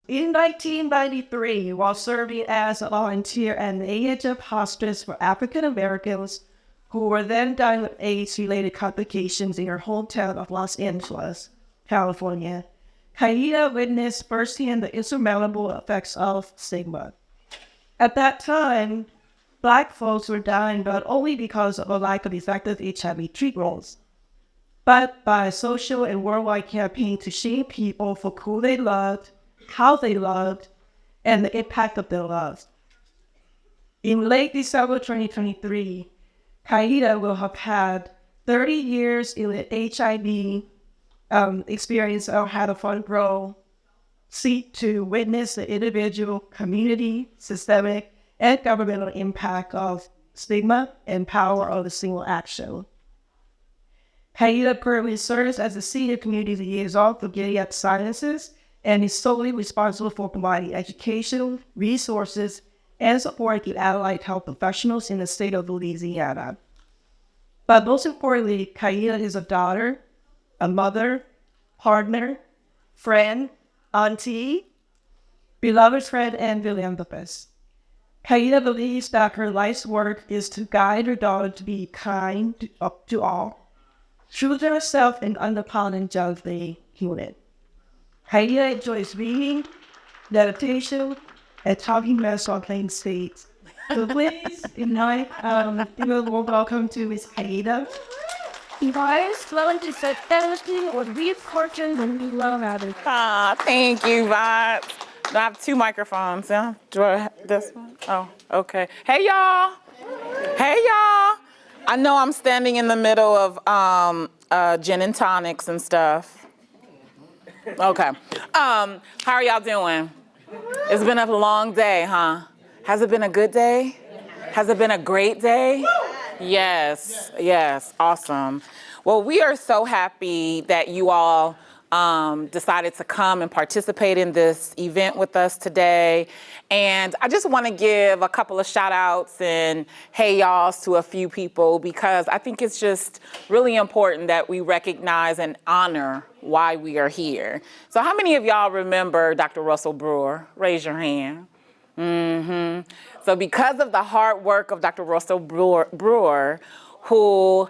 In 1993, while serving as a volunteer at an AHF hospice for African Americans who were then dying of AIDS-related complications in her hometown of Los Angeles, California, Kaida witnessed firsthand the insurmountable effects of stigma. At that time, Black folks were dying not only because of a lack of effective HIV treatments, but by a social and worldwide campaign to shame people for who they loved, how they loved, and the impact of their love. In late December 2023, Kaida will have had 30 years in the HIV experience of had a front row seat to witness the individual, community, systemic, and governmental impact of stigma and power of a single action. Kaida currently serves as a senior community liaison for Gilead Sciences and is solely responsible for providing education, resources, and support to allied health professionals in the state of Louisiana. But most importantly, Kaida is a daughter, a mother, partner, friend, auntie, beloved friend, and philanthropist. Kaida believes that her life's work is to guide her daughter to be kind to all, true to herself, and unapologetically human. Kaida enjoys reading, meditation, and talking mess on plain states. So please, invite, give a warm welcome to Miss Kaida. You guys, love to set everything or read cartoons and we love having. Thank you, Vibes. I have two microphones, yeah? Do I have this one? Oh, okay. Hey, y'all. Hey, y'all. I know I'm standing in the middle of gin and tonics and stuff. Okay. How are y'all doing? It's been a long day, huh? Has it been a good day? Has it been a great day? Yes, yes, awesome. Well, we are so happy that you all decided to come and participate in this event with us today. And I just want to give a couple of shout outs and hey y'alls to a few people because I think it's just really important that we recognize and honor why we are here. So how many of y'all remember Dr. Russell Brewer? Raise your hand. So because of the hard work of Dr. Russell Brewer, who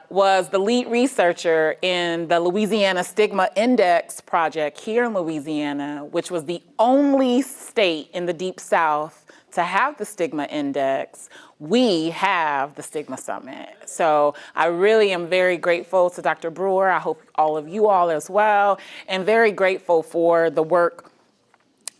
was the lead researcher in the Louisiana Stigma Index project here in Louisiana, which was the only state in the Deep South to have the Stigma Index, we have the Stigma Summit. So I really am very grateful to Dr. Brewer. I hope all of you all as well, and very grateful for the work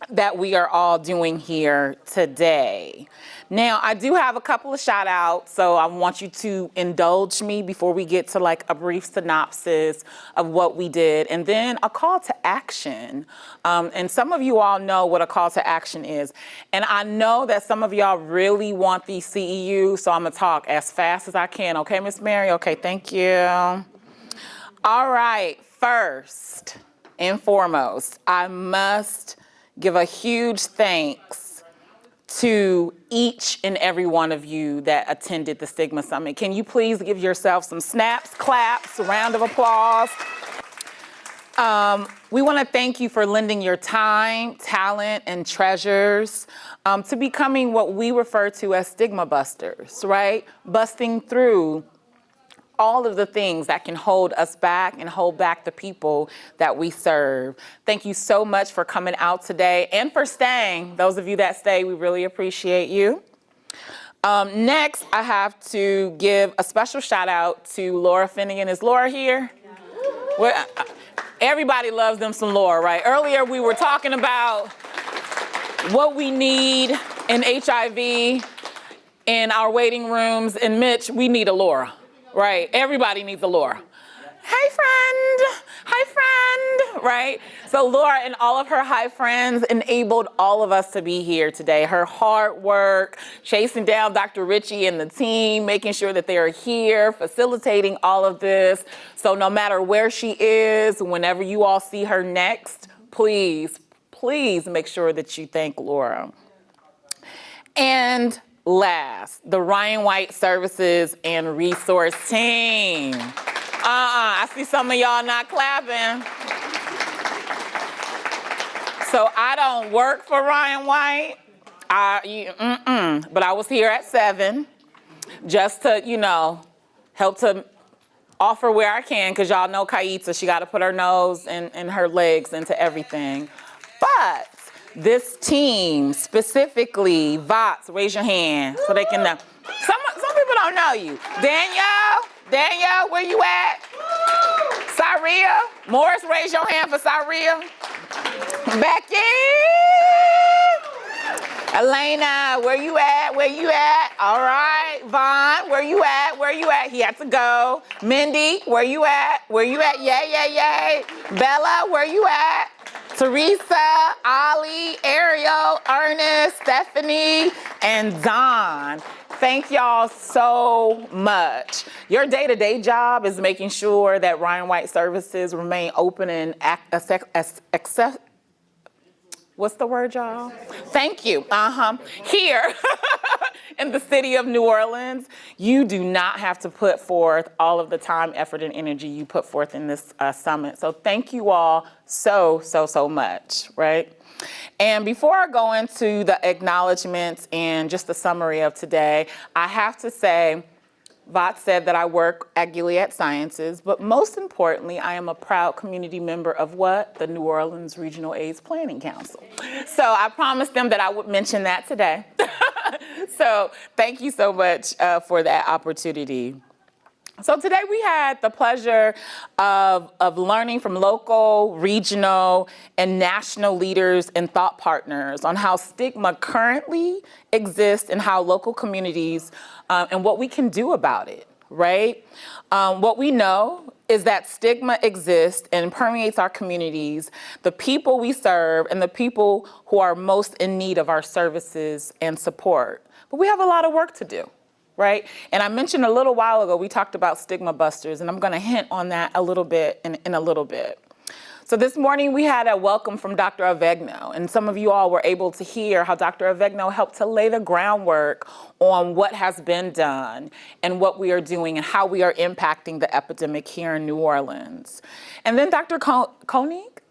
that we are all doing here today. Now, I do have a couple of shout outs, so I want you to indulge me before we get to like a brief synopsis of what we did, and then a call to action. And some of you all know what a call to action is. And I know that some of y'all really want these CEUs, so I'm gonna talk as fast as I can. Okay, Miss Mary? Okay, thank you. All right, first and foremost, I must give a huge thanks to each and every one of you that attended the Stigma Summit. Can you please give yourself some snaps, claps, a round of applause? We want to thank you for lending your time, talent, and treasures to becoming what we refer to as stigma busters, right? Busting through all of the things that can hold us back and hold back the people that we serve. Thank you so much for coming out today and for staying. Those of you that stay, we really appreciate you. Next, I have to give a special shout out to Laura Finnegan. Is Laura here? Everybody loves them some Laura, right? Earlier we were talking about what we need in HIV in our waiting rooms. And Mitch, we need a Laura. Right, everybody needs a Laura. Hey friend, right? So Laura and all of her hi friends enabled all of us to be here today. Her hard work, chasing down Dr. Ritchie and the team, making sure that they are here, facilitating all of this. So no matter where she is, whenever you all see her next, please make sure that you thank Laura. And last, the Ryan White Services and Resource Team. I see some of y'all not clapping. So I don't work for Ryan White. But I was here at 7 just to, help to offer where I can, because y'all know Kaitza, she got to put her nose and her legs into everything. But this team, specifically, VOTS, raise your hand so they can know. Some people don't know you. Danielle, where you at? Syria, Morris, raise your hand for Syria. Becky, Elena, where you at? All right, Vaughn, where you at? He had to go. Mindy, where you at? Yay. Bella, where you at? Teresa, Ali, Ariel, Ernest, Stephanie, and Don. Thank y'all so much. Your day-to-day job is making sure that Ryan White services remain open and what's the word, y'all? Thank you. Here in the city of New Orleans, you do not have to put forth all of the time, effort, and energy you put forth in this summit. So thank you all so much, right? And before I go into the acknowledgments and just the summary of today, I have to say, Vought said that I work at Gilead Sciences, but most importantly, I am a proud community member of what? The New Orleans Regional AIDS Planning Council. So I promised them that I would mention that today. So thank you so much for that opportunity. So today we had the pleasure of learning from local, regional, and national leaders and thought partners on how stigma currently exists and how local communities and what we can do about it, right? What we know is that stigma exists and permeates our communities, the people we serve, and the people who are most in need of our services and support. But we have a lot of work to do. Right? And I mentioned a little while ago, we talked about stigma busters, and I'm gonna hint on that a little bit in a little bit. So this morning we had a welcome from Dr. Avegno, and some of you all were able to hear how Dr. Avegno helped to lay the groundwork on what has been done and what we are doing and how we are impacting the epidemic here in New Orleans. And then Dr. Koenig,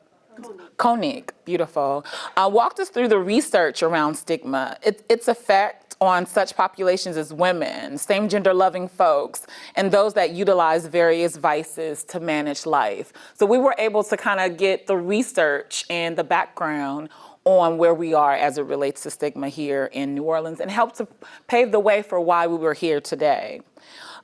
beautiful, walked us through the research around stigma, its effect on such populations as women, same-gender loving folks, and those that utilize various vices to manage life. So we were able to kind of get the research and the background on where we are as it relates to stigma here in New Orleans and help to pave the way for why we were here today.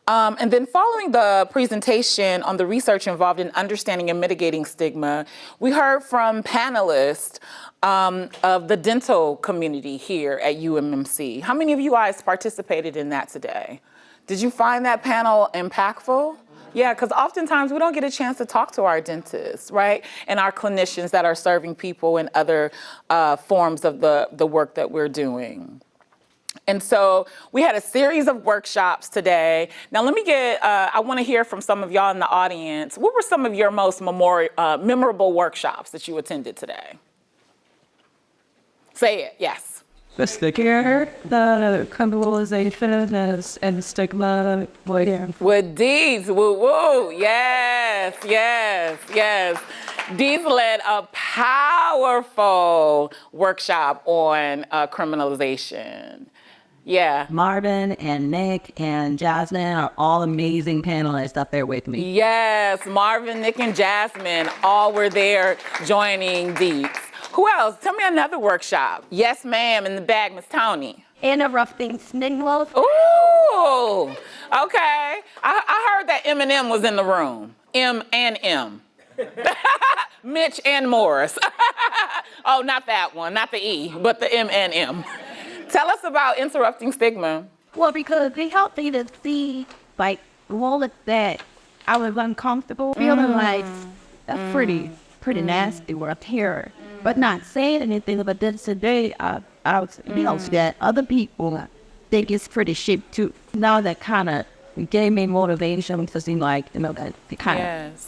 And then following the presentation on the research involved in understanding and mitigating stigma, we heard from panelists of the dental community here at UMMC. How many of you guys participated in that today? Did you find that panel impactful? Yeah, because oftentimes we don't get a chance to talk to our dentists, right? And our clinicians that are serving people in other forms of the work that we're doing. And so we had a series of workshops today. Now let me I want to hear from some of y'all in the audience. What were some of your most memorable workshops that you attended today? Say it, yes. The stigma, the criminalization and stigma. With Dees, woo, yes. Dees led a powerful workshop on criminalization. Yeah. Marvin and Nick and Jasmine are all amazing panelists up there with me. Yes, Marvin, Nick, and Jasmine all were there joining Dees. Who else? Tell me another workshop. Yes, ma'am, in the back, Miss Tony. Interrupting stigma. Ooh, okay. I heard that Eminem was in the room. M and M. Mitch and Morris. Oh, not that one, not the E, but the M and M. Tell us about interrupting stigma. Well, because they helped me to see, like, all of that. I was uncomfortable, feeling like that's pretty nasty right here. But not saying anything, but then today I was that other people think it's pretty shit too. Now that kind of gave me motivation to see, like, that it kind of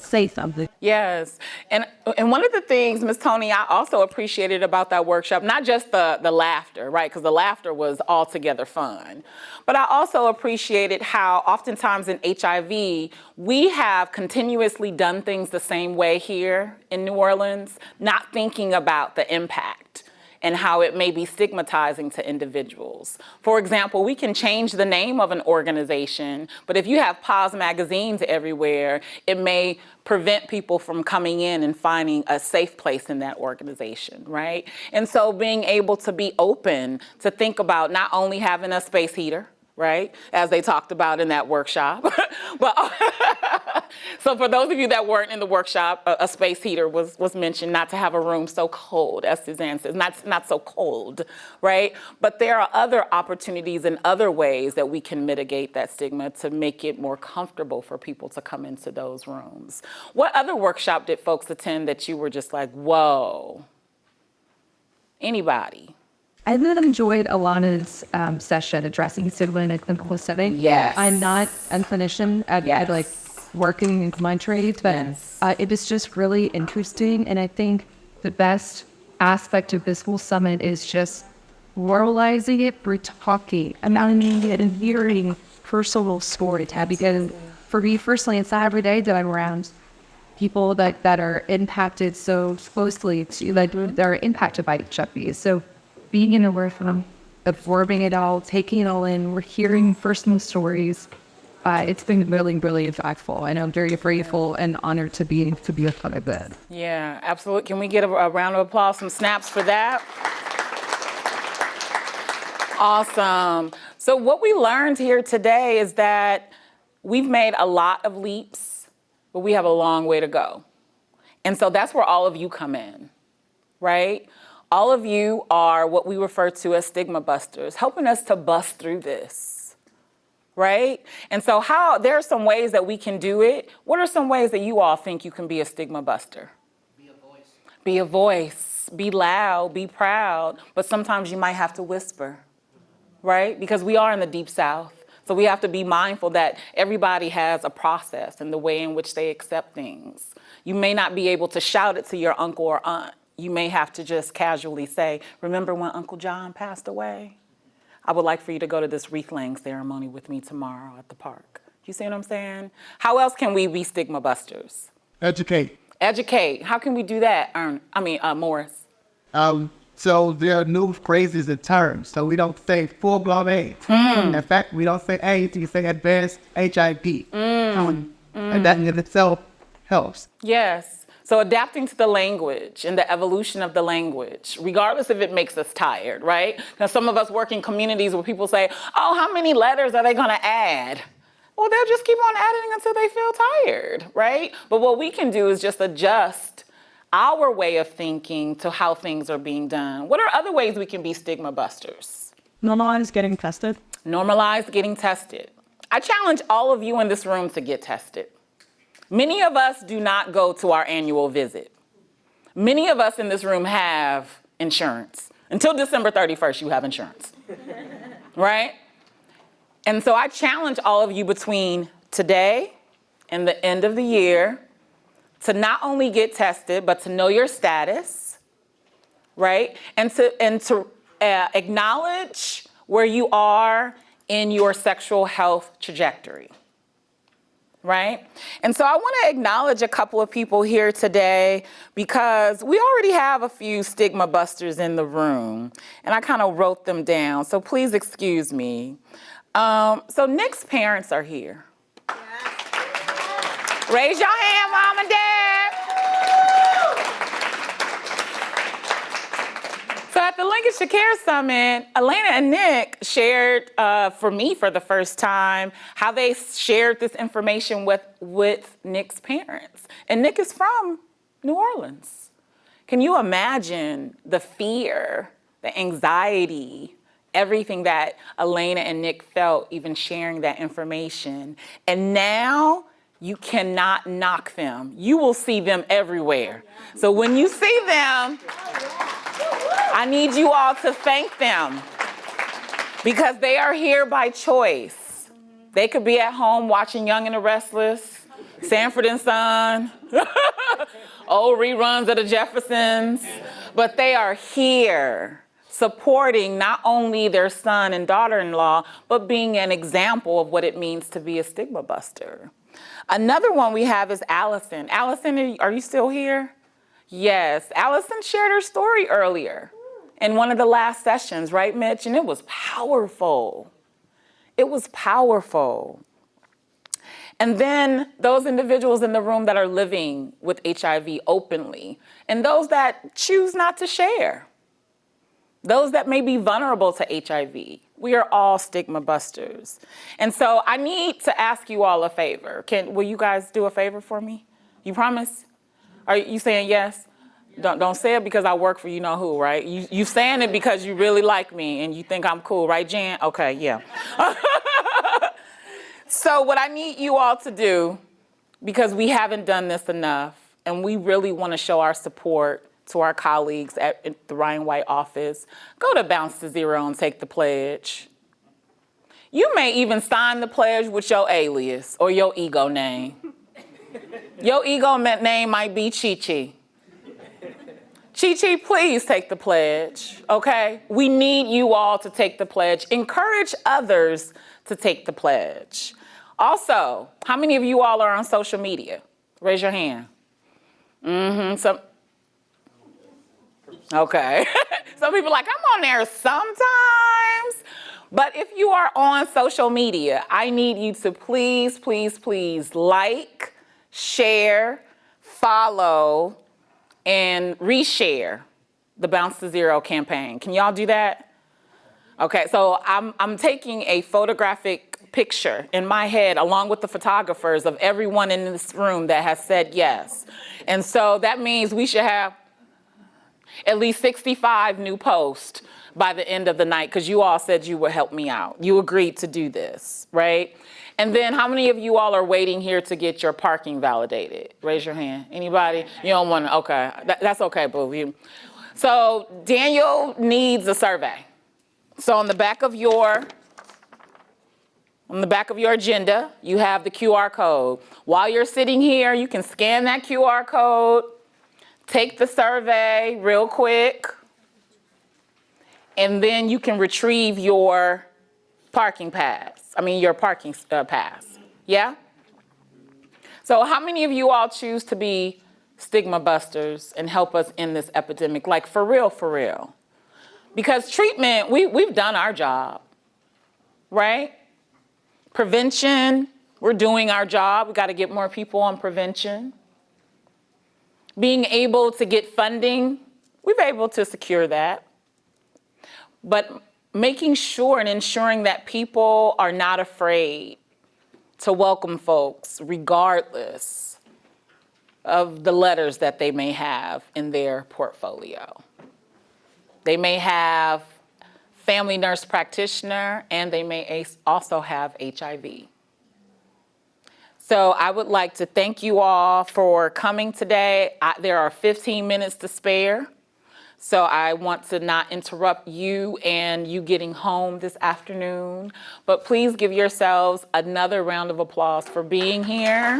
say something. Yes, and one of the things, Ms. Tony, I also appreciated about that workshop, not just the laughter, right? Because the laughter was altogether fun, but I also appreciated how oftentimes in HIV, we have continuously done things the same way here in New Orleans, not thinking about the impact and how it may be stigmatizing to individuals. For example, we can change the name of an organization, but if you have Pause magazines everywhere, it may prevent people from coming in and finding a safe place in that organization, right? And so being able to be open to think about not only having a space heater, right, as they talked about in that workshop, but so for those of you that weren't in the workshop, a space heater was mentioned, not to have a room so cold, as Suzanne says, not so cold, right? But there are other opportunities and other ways that we can mitigate that stigma to make it more comfortable for people to come into those rooms. What other workshop did folks attend that you were just like, whoa? Anybody? I really enjoyed Alana's session addressing stigma in a clinical setting. Yes. I'm not a clinician at like working in my trade, but it was just really interesting. And I think the best aspect of this whole summit is just normalizing it through talking about it and hearing personal stories. Because for me personally, it's every day that I'm around people that are impacted so closely, that are impacted by HIV. So being in a room, absorbing it all, taking it all in, we're hearing personal stories. It's been really, really impactful, and I'm very grateful and honored to be a part of that. Yeah, absolutely. Can we get a round of applause, some snaps for that? Awesome. So what we learned here today is that we've made a lot of leaps, but we have a long way to go. And so that's where all of you come in, right? All of you are what we refer to as stigma busters, helping us to bust through this, right? And so there are some ways that we can do it. What are some ways that you all think you can be a stigma buster? Be a voice. Be a voice. Be loud, be proud, but sometimes you might have to whisper, right? Because we are in the Deep South. So we have to be mindful that everybody has a process and the way in which they accept things. You may not be able to shout it to your uncle or aunt. You may have to just casually say, remember when Uncle John passed away? I would like for you to go to this wreath-laying ceremony with me tomorrow at the park. You see what I'm saying? How else can we be stigma busters? Educate. Educate. How can we do that, Morris? So there are new phrases and terms. So we don't say full-blown AIDS. In fact, we don't say AIDS, we say advanced HIV. And that in itself helps. Yes. So adapting to the language and the evolution of the language, regardless if it makes us tired, right? Now, some of us work in communities where people say, oh, how many letters are they going to add? Well, they'll just keep on adding until they feel tired, right? But what we can do is just adjust our way of thinking to how things are being done. What are other ways we can be stigma busters? Normalize getting tested. Normalize getting tested. I challenge all of you in this room to get tested. Many of us do not go to our annual visit. Many of us in this room have insurance. Until December 31st, you have insurance, right? And so I challenge all of you between today and the end of the year to not only get tested, but to know your status, right? And to acknowledge where you are in your sexual health trajectory. Right? And so I want to acknowledge a couple of people here today because we already have a few stigma busters in the room, and I kind of wrote them down, so please excuse me. So Nick's parents are here. Yes. Raise your hand, Mom and Dad. So at the Lincolnshire Care Summit, Elena and Nick shared for me for the first time how they shared this information with Nick's parents. And Nick is from New Orleans. Can you imagine the fear, the anxiety, everything that Elena and Nick felt even sharing that information? And now you cannot knock them. You will see them everywhere. So when you see them, I need you all to thank them because they are here by choice. They could be at home watching Young and the Restless. Sanford and Son, old reruns of the Jeffersons, but they are here supporting not only their son and daughter-in-law, but being an example of what it means to be a stigma buster. Another one we have is Allison. Allison, are you still here? Yes, Allison shared her story earlier in one of the last sessions, right, Mitch? And it was powerful. It was powerful. And then those individuals in the room that are living with HIV openly, and those that choose not to share, those that may be vulnerable to HIV. We are all stigma busters. And so I need to ask you all a favor. Will you guys do a favor for me? You promise? Are you saying yes? Don't say it because I work for you know who, right? You saying it because you really like me and you think I'm cool, right, Jan? Okay, yeah. So what I need you all to do, because we haven't done this enough, and we really want to show our support to our colleagues at the Ryan White office, go to Bounce to Zero and take the pledge. You may even sign the pledge with your alias or your ego name. Your ego name might be Chi-Chi. Chi-Chi, please take the pledge, okay? We need you all to take the pledge. Encourage others to take the pledge. Also, how many of you all are on social media? Raise your hand. Okay. Some people are like, I'm on there sometimes. But if you are on social media, I need you to please, please, please like, share, follow, and reshare the Bounce to Zero campaign. Can y'all do that? Okay, so I'm taking a photographic picture in my head along with the photographers of everyone in this room that has said yes. And so that means we should have at least 65 new posts by the end of the night, because you all said you would help me out. You agreed to do this, right? And then how many of you all are waiting here to get your parking validated? Raise your hand. Anybody? You don't want to, okay. That's okay, boo. So Daniel needs a survey. So on the back of your agenda, you have the QR code. While you're sitting here, you can scan that QR code, take the survey real quick, and then you can retrieve your parking pass. Yeah? So how many of you all choose to be stigma busters and help us in this epidemic? Like for real, for real. Because treatment, we've done our job, right? Prevention, we're doing our job. We got to get more people on prevention. Being able to get funding, we've been able to secure that. But making sure and ensuring that people are not afraid to welcome folks regardless of the letters that they may have in their portfolio. They may have family nurse practitioner, and they may also have HIV. So I would like to thank you all for coming today. There are 15 minutes to spare. So I want to not interrupt you and you getting home this afternoon, but please give yourselves another round of applause for being here.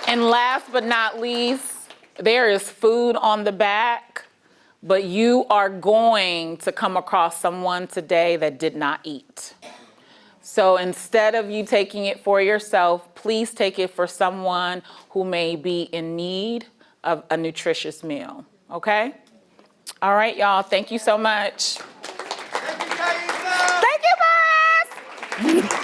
And last but not least, there is food on the back, but you are going to come across someone today that did not eat. So instead of you taking it for yourself, please take it for someone who may be in need of a nutritious meal, okay? All right, y'all, thank you so much. Thank you, boss!